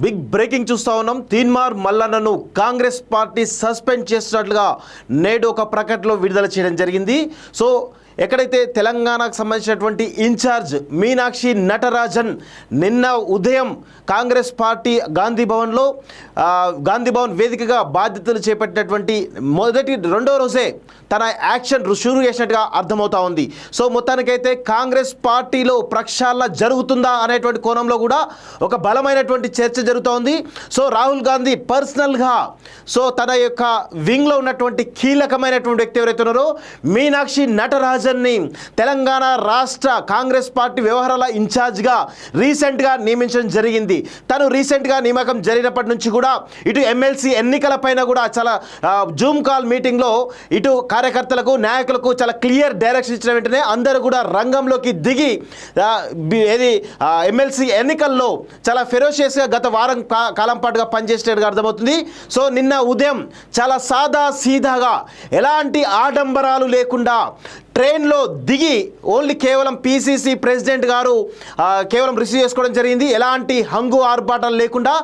Big breaking చూస్తూ ఉన్నాం. Teenmar మల్లన్నను Congress party suspend చేస్తున్నట్లుగా నేడు ఒక ప్రకటనలో విడుదల చేయడం జరిగింది. సో ఎక్కడైతే తెలంగాణకు సంబంధించినటువంటి ఇన్ఛార్జ్ మీనాక్షి నటరాజన్ నిన్న ఉదయం కాంగ్రెస్ పార్టీ గాంధీ భవన్ వేదికగా బాధ్యతలు చేపట్టినటువంటి రెండో రోజే తన యాక్షన్ షురూ చేసినట్టుగా అర్థమవుతా ఉంది. సో మొత్తానికైతే కాంగ్రెస్ పార్టీలో ప్రక్షాళన జరుగుతుందా అనేటువంటి కోణంలో కూడా ఒక బలమైనటువంటి చర్చ జరుగుతూ ఉంది. సో రాహుల్ గాంధీ పర్సనల్గా తన యొక్క వింగ్లో ఉన్నటువంటి కీలకమైనటువంటి వ్యక్తి ఎవరైతే ఉన్నారో మీనాక్షి నటరాజన్ని తెలంగాణ రాష్ట్ర కాంగ్రెస్ పార్టీ వ్యవహారాల ఇన్ఛార్జ్గా రీసెంట్గా నియమించడం జరిగింది. తను రీసెంట్గా నియామకం జరిగినప్పటి నుంచి కూడా ఇటు ఎమ్మెల్సీ ఎన్నికలపైన కూడా చాలా జూమ్ కాల్ మీటింగ్లో ఇటు కార్యకర్తలకు నాయకులకు చాలా క్లియర్ డైరెక్షన్ ఇచ్చిన వెంటనే అందరూ కూడా రంగంలోకి దిగి ఎమ్మెల్సీ ఎన్నికల్లో చాలా ఫెరోషియస్గా గత వారం కాలం పాటుగా పనిచేసినట్టుగా అర్థమవుతుంది. సో నిన్న ఉదయం చాలా సాదా సీదాగా ఎలాంటి ఆడంబరాలు లేకుండా ట్రైన్లో దిగి ఓన్లీ కేవలం పిసిసి ప్రెసిడెంట్ గారు కేవలం రిసీవ్ చేసుకోవడం జరిగింది. ఎలాంటి హంగు ఆర్భాటాలు లేకుండా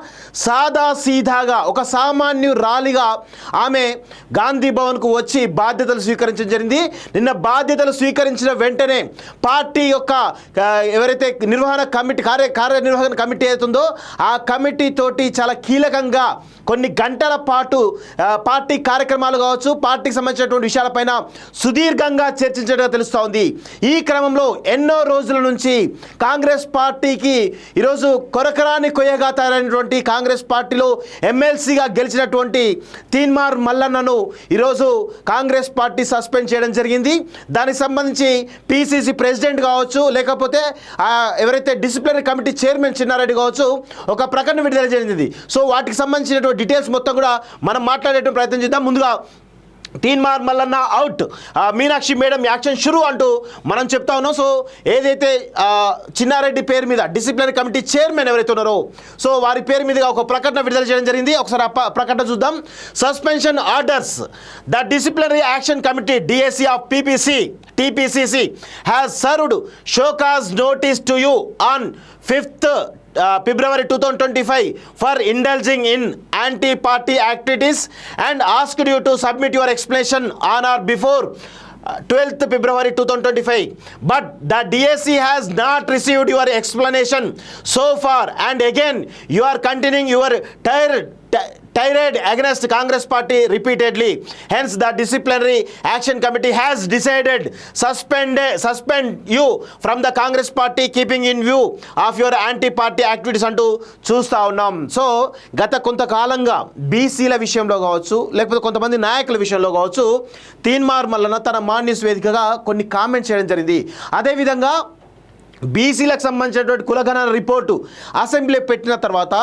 సాదా సీదాగా ఒక సామాన్యురాలిగా ఆమె గాంధీ భవన్కు వచ్చి బాధ్యతలు స్వీకరించడం జరిగింది. నిన్న బాధ్యతలు స్వీకరించిన వెంటనే పార్టీ యొక్క ఎవరైతే కార్యనిర్వహణ కమిటీ అవుతుందో ఆ కమిటీ తోటి చాలా కీలకంగా కొన్ని గంటల పాటు పార్టీ కార్యక్రమాలు కావచ్చు, పార్టీకి సంబంధించినటువంటి విషయాలపైన సుదీర్ఘంగా చర్చించడం తెలుస్తూ ఉంది. ఈ క్రమంలో ఎన్నో రోజుల నుంచి కాంగ్రెస్ పార్టీకి ఈరోజు కొరకరాని కొయ్యగా తయారైనటువంటి కాంగ్రెస్ పార్టీలో ఎమ్మెల్సీగా గెలిచినటువంటి తీన్మార్ మల్లన్నను ఈరోజు కాంగ్రెస్ పార్టీ సస్పెండ్ చేయడం జరిగింది. దానికి సంబంధించి పిసిసి ప్రెసిడెంట్ కావచ్చు, లేకపోతే ఎవరైతే డిసిప్లినరీ కమిటీ చైర్మన్ చిన్నారెడ్డి కావచ్చు ఒక ప్రకటన విడుదల జరిగింది. సో వాటికి సంబంధించినటువంటి డీటెయిల్స్ మొత్తం కూడా మనం మాట్లాడేటువంటి ప్రయత్నం చేద్దాం. ముందుగా Teenmaar Mallanna out, Meenakshi madam action షురూ అంటూ మనం చెప్తా ఉన్నాం. సో ఏదైతే చిన్నారెడ్డి పేరు మీద డిసిప్లినరీ కమిటీ చైర్మన్ ఎవరైతే ఉన్నారో సో వారి పేరు మీదుగా ఒక ప్రకటన విడుదల చేయడం జరిగింది. ఒకసారి ప్రకటన చూద్దాం. Suspension orders the disciplinary action committee DSC of TPCC has served show cause notice to you on 5th February 2025 for indulging in anti-party activities and asked you to submit your explanation on or before 12th February 2025, but the DSC has not received your explanation so far, and again you are continuing your tirade against Congress party repeatedly. Hence the disciplinary action committee has decided suspend you from the Congress party keeping in view of your anti-party activities అంటూ చూస్తూ ఉన్నాం. So గత కొంతకాలంగా బీసీల విషయంలో కావచ్చు, లేకపోతే కొంతమంది నాయకుల విషయంలో కావచ్చు, తీన్మార్ మల్లన్న తన మాన్యూస్ వేదికగా కొన్ని కామెంట్స్ చేయడం జరిగింది. అదేవిధంగా బీసీలకు సంబంధించినటువంటి కులగణన రిపోర్టు అసెంబ్లీ పెట్టిన తర్వాత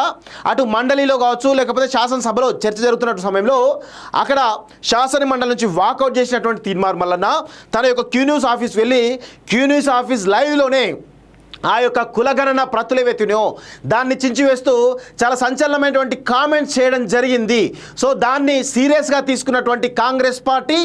అటు మండలిలో కావచ్చు, లేకపోతే శాసనసభలో చర్చ జరుగుతున్న సమయంలో అక్కడ శాసన మండలి నుంచి వాకౌట్ చేసినటువంటి తీన్మార్ మల్లన్న తన యొక్క క్యూన్యూస్ ఆఫీస్ వెళ్ళి క్యూన్యూస్ ఆఫీస్ లైవ్లోనే ఆ యొక్క కులగణన ప్రతులు ఏవైతున్నాయో దాన్ని చించివేస్తూ చాలా సంచలనమైనటువంటి కామెంట్స్ చేయడం జరిగింది. సో దాన్ని సీరియస్గా తీసుకున్నటువంటి కాంగ్రెస్ పార్టీ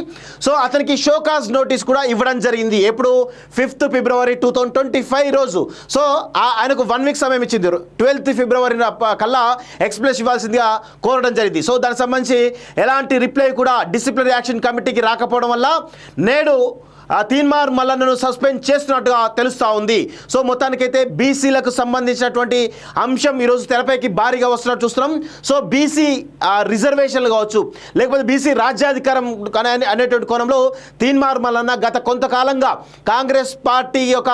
సో అతనికి షోకాజ్ నోటీస్ కూడా ఇవ్వడం జరిగింది. ఎప్పుడు 5th February 2025 రోజు. సో ఆయనకు 1 week సమయం ఇచ్చింది. 12th February కల్లా ఎక్స్ప్లెనేషన్ ఇవ్వాల్సిందిగా కోరడం జరిగింది. సో దానికి సంబంధించి ఎలాంటి రిప్లై కూడా డిసిప్లినరీ యాక్షన్ కమిటీకి రాకపోవడం వల్ల నేడు తీన్మార్ మల్లన్నను సస్పెండ్ చేస్తున్నట్టుగా తెలుస్తూ ఉంది. సో మొత్తానికైతే బీసీలకు సంబంధించినటువంటి అంశం ఈరోజు తెరపైకి భారీగా వస్తున్నట్టు చూస్తున్నాం. సో బీసీ రిజర్వేషన్లు కావచ్చు, లేకపోతే బీసీ రాజ్యాధికారం అనేటువంటి కోణంలో తీన్మార్ మల్లన్న గత కొంతకాలంగా కాంగ్రెస్ పార్టీ యొక్క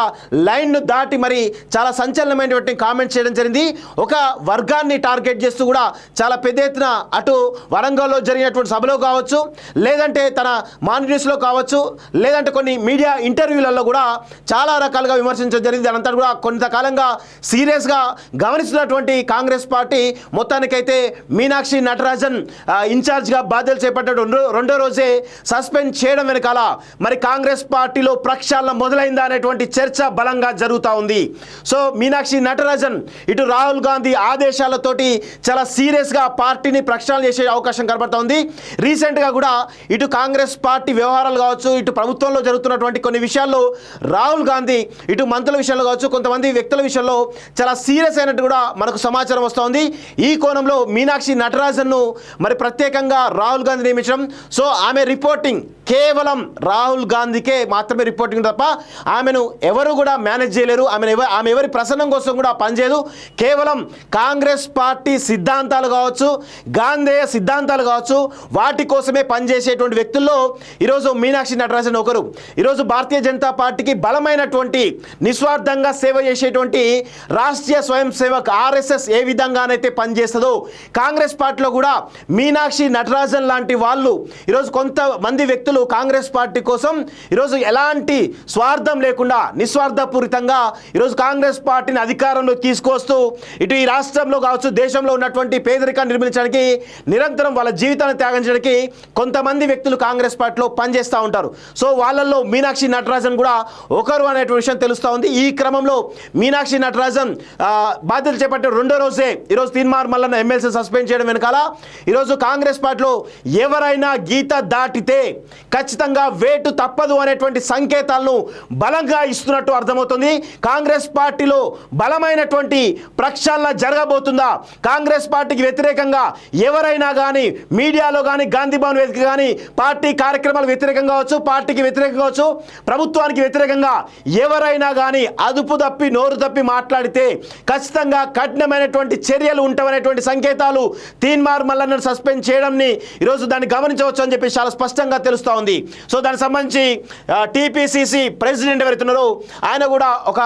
లైన్ను దాటి మరి చాలా సంచలనమైనటువంటి కామెంట్స్ చేయడం జరిగింది. ఒక వర్గాన్ని టార్గెట్ చేస్తూ కూడా చాలా పెద్ద ఎత్తున అటు వరంగల్లో జరిగినటువంటి సభలో కావచ్చు, లేదంటే తన మాన్ న్యూస్లో కావచ్చు, లేదంటే కొన్ని మీడియా ఇంటర్వ్యూలలో కూడా చాలా రకాలుగా విమర్శించడం జరిగింది. అనంతరం కూడా కొంతకాలంగా సీరియస్గా గమనిస్తున్నటువంటి కాంగ్రెస్ పార్టీ మొత్తానికైతే మీనాక్షి నటరాజన్ ఇన్ఛార్జ్గా బాధ్యతలు చేపట్టిన రెండో రోజే సస్పెండ్ చేయడం వెనకాల మరి కాంగ్రెస్ పార్టీలో ప్రక్షాళన మొదలైందా అనేటువంటి చర్చ బలంగా జరుగుతూ ఉంది. సో మీనాక్షి నటరాజన్ ఇటు రాహుల్ గాంధీ ఆదేశాలతోటి చాలా సీరియస్గా పార్టీని ప్రక్షాళన చేసే అవకాశం కనబడుతూ ఉంది. రీసెంట్గా కూడా ఇటు కాంగ్రెస్ పార్టీ వ్యవహారాలు కావచ్చు, ఇటు ప్రభుత్వంలో జరుగుతున్నటువంటి కొన్ని విషయాల్లో రాహుల్ గాంధీ ఇటు మంత్రుల విషయంలో కావచ్చు, కొంతమంది వ్యక్తుల విషయంలో చాలా సీరియస్ అయినట్టు కూడా మనకు సమాచారం వస్తోంది. ఈ కోణంలో మీనాక్షి నటరాజన్ను మరి ప్రత్యేకంగా రాహుల్ గాంధీ నియమించడం, సో ఆమె రిపోర్టింగ్ కేవలం రాహుల్ గాంధీకే మాత్రమే రిపోర్టింగ్ తప్ప ఆమెను ఎవరు కూడా మేనేజ్ చేయలేరు. ఆమె ఎవరి ప్రసన్నం కోసం కూడా పనిచేయదు. కేవలం కాంగ్రెస్ పార్టీ సిద్ధాంతాలు కావచ్చు, గాంధేయ సిద్ధాంతాలు కావచ్చు, వాటి కోసమే పనిచేసేటువంటి వ్యక్తుల్లో ఈరోజు మీనాక్షి నటరాజన్ ఒకరు. ఈరోజు భారతీయ జనతా పార్టీకి బలమైనటువంటి నిస్వార్థంగా సేవ చేసేటువంటి రాష్ట్రీయ స్వయం సేవక్ RSS ఏ విధంగానైతే పనిచేస్తుందో కాంగ్రెస్ పార్టీలో కూడా మీనాక్షి నటరాజన్ లాంటి వాళ్ళు ఈరోజు కొంతమంది వ్యక్తులు కాంగ్రెస్ పార్టీ కోసం ఈరోజు ఎలాంటి స్వార్థం లేకుండా నిస్వార్థపూరితంగా ఈరోజు కాంగ్రెస్ పార్టీని అధికారంలో తీసుకొస్తూ ఇటు ఈ రాష్ట్రంలో కావచ్చు, దేశంలో ఉన్నటువంటి పేదరికాన్ని నిర్మించడానికి నిరంతరం వాళ్ళ జీవితాన్ని త్యాగం చేయడానికి కొంతమంది వ్యక్తులు కాంగ్రెస్ పార్టీలో పనిచేస్తూ ఉంటారు. సో వాళ్ళల్లో మీనాక్షి నటరాజన్ కూడా ఒకరు అనే విషయం తెలుస్తూ ఉంది. ఈ క్రమంలో మీనాక్షి నటరాజన్ బాధ్యతలు చేపట్టే రెండో రోజే ఈరోజు తీన్మార్ మల్లన్న ఎమ్మెల్సీ సస్పెండ్ చేయడం వెనకాల ఈరోజు కాంగ్రెస్ పార్టీలో ఎవరైనా గీత దాటితే ఖచ్చితంగా వేటు తప్పదు అనేటువంటి సంకేతాలను బలంగా ఇస్తున్నట్టు అర్థమవుతుంది. కాంగ్రెస్ పార్టీలో బలమైనటువంటి ప్రక్షాళన జరగబోతుందా? కాంగ్రెస్ పార్టీకి వ్యతిరేకంగా ఎవరైనా కానీ మీడియాలో కానీ, గాంధీ భవన్ వేదిక కానీ, పార్టీ కార్యక్రమాలకు వ్యతిరేకంగా కావచ్చు, పార్టీకి వ్యతిరేకంగా కావచ్చు, ప్రభుత్వానికి వ్యతిరేకంగా ఎవరైనా కానీ అదుపు తప్పి నోరు తప్పి మాట్లాడితే ఖచ్చితంగా కఠినమైనటువంటి చర్యలు ఉంటామనేటువంటి సంకేతాలు తీన్మార్ మల్లన్నను సస్పెండ్ చేయడంని ఈరోజు దాన్ని గమనించవచ్చు అని చెప్పి చాలా స్పష్టంగా తెలుస్తూ ఉంది. సో దానికి సంబంధించి TPCC ప్రెసిడెంట్ ఎవరైతున్నారో ఆయన కూడా ఒక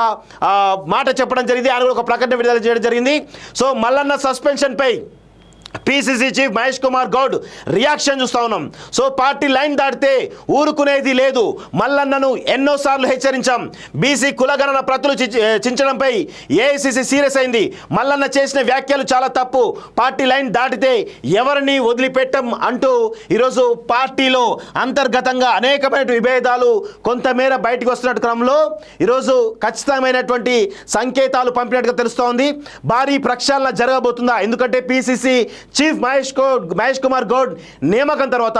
మాట చెప్పడం జరిగింది. ఆయన కూడా ఒక ప్రకటన విడుదల చేయడం జరిగింది. సో మల్లన్న సస్పెన్షన్ పై PCC chief Mahesh Kumar Goud reaction చూస్తూ ఉన్నాం. సో పార్టీ లైన్ దాటితే ఊరుకునేది లేదు. మల్లన్నను ఎన్నోసార్లు హెచ్చరించాం. బీసీ కులగణన ప్రతులు చించడంపై AICC సీరియస్ అయింది. మల్లన్న చేసిన వ్యాఖ్యలు చాలా తప్పు. పార్టీ లైన్ దాటితే ఎవరిని వదిలిపెట్టం అంటూ ఈరోజు పార్టీలో అంతర్గతంగా అనేకమైన విభేదాలు కొంతమేర బయటకు వస్తున్న క్రమంలో ఈరోజు ఖచ్చితమైనటువంటి సంకేతాలు పంపినట్టుగా తెలుస్తోంది. భారీ ప్రక్షాళన జరగబోతుందా? ఎందుకంటే PCC చీఫ్ మహేష్ కుమార్ గౌడ్ నియామకం తర్వాత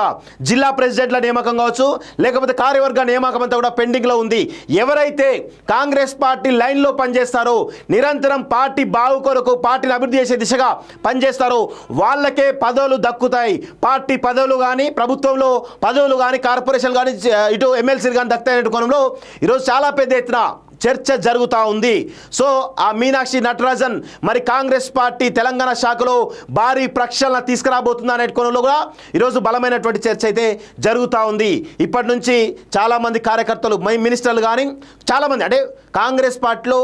జిల్లా ప్రెసిడెంట్ల నియామకం కావచ్చు, లేకపోతే కార్యవర్గ నియామకం అంతా కూడా పెండింగ్లో ఉంది. ఎవరైతే కాంగ్రెస్ పార్టీ లైన్లో పనిచేస్తారో, నిరంతరం పార్టీ బాగు కొరకు పార్టీని అభివృద్ధి చేసే దిశగా పనిచేస్తారో వాళ్ళకే పదవులు దక్కుతాయి. పార్టీ పదవులు కానీ, ప్రభుత్వంలో పదవులు కానీ, కార్పొరేషన్ కానీ, ఇటు ఎమ్మెల్సీలు కానీ దక్కుతాయనే కోణంలో ఈరోజు చాలా పెద్ద ఎత్తున చర్చ జరుగుతూ ఉంది. సో ఆ మీనాక్షి నటరాజన్ మరి కాంగ్రెస్ పార్టీ తెలంగాణ శాఖలో భారీ ప్రక్షాళన తీసుకురాబోతుందా అనే కోణంలో కూడా ఈరోజు బలమైనటువంటి చర్చ అయితే జరుగుతూ ఉంది. ఇప్పటి నుంచి చాలామంది కార్యకర్తలు, మినిస్టర్లు కానీ చాలామంది అంటే కాంగ్రెస్ పార్టీలో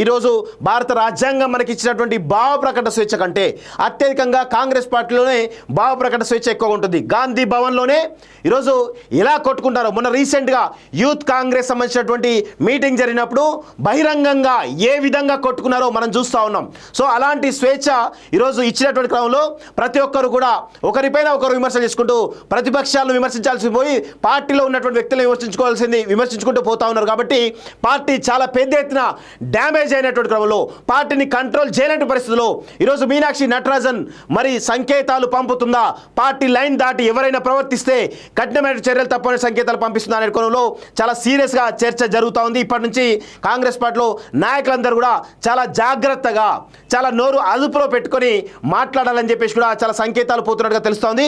ఈరోజు భారత రాజ్యాంగం మనకి ఇచ్చినటువంటి భావ ప్రకటన స్వేచ్ఛ కంటే అత్యధికంగా కాంగ్రెస్ పార్టీలోనే భావ ప్రకటన స్వేచ్ఛ ఎక్కువ ఉంటుంది. గాంధీ భవన్లోనే ఈరోజు ఎలా కొట్టుకుంటారో, మొన్న రీసెంట్గా యూత్ కాంగ్రెస్ సంబంధించినటువంటి మీటింగ్ జరిగినప్పుడు బహిరంగంగా ఏ విధంగా కొట్టుకున్నారో మనం చూస్తూ ఉన్నాం. సో అలాంటి స్వేచ్ఛ ఈరోజు ఇచ్చినటువంటి క్రమంలో ప్రతి ఒక్కరు కూడా ఒకరిపైన ఒకరు విమర్శ చేసుకుంటూ ప్రతిపక్షాలను విమర్శించాల్సి పోయి పార్టీలో ఉన్నటువంటి వ్యక్తులను విమర్శించుకుంటూ పోతా ఉన్నారు. కాబట్టి పార్టీ చాలా పెద్ద ఎత్తున డ్యామేజ్ అయినటువంటి క్రమంలో, పార్టీని కంట్రోల్ చేయలేని పరిస్థితుల్లో ఈరోజు మీనాక్షి నటరాజన్ మరి సంకేతాలు పంపుతుందా? పార్టీ లైన్ దాటి ఎవరైనా ప్రవర్తిస్తే కఠినమైన చర్యలు తప్పని సంకేతాలు పంపిస్తుందా అనే కోణంలో చాలా సీరియస్గా చర్చ జరుగుతూ ఉంది. ఇప్పటి నుంచి కాంగ్రెస్ పార్టీలో నాయకులందరూ కూడా చాలా జాగ్రత్తగా, చాలా నోరు అదుపులో పెట్టుకొని మాట్లాడాలని చెప్పేసి కూడా చాలా సంకేతాలు పోతున్నట్టుగా తెలుస్తోంది.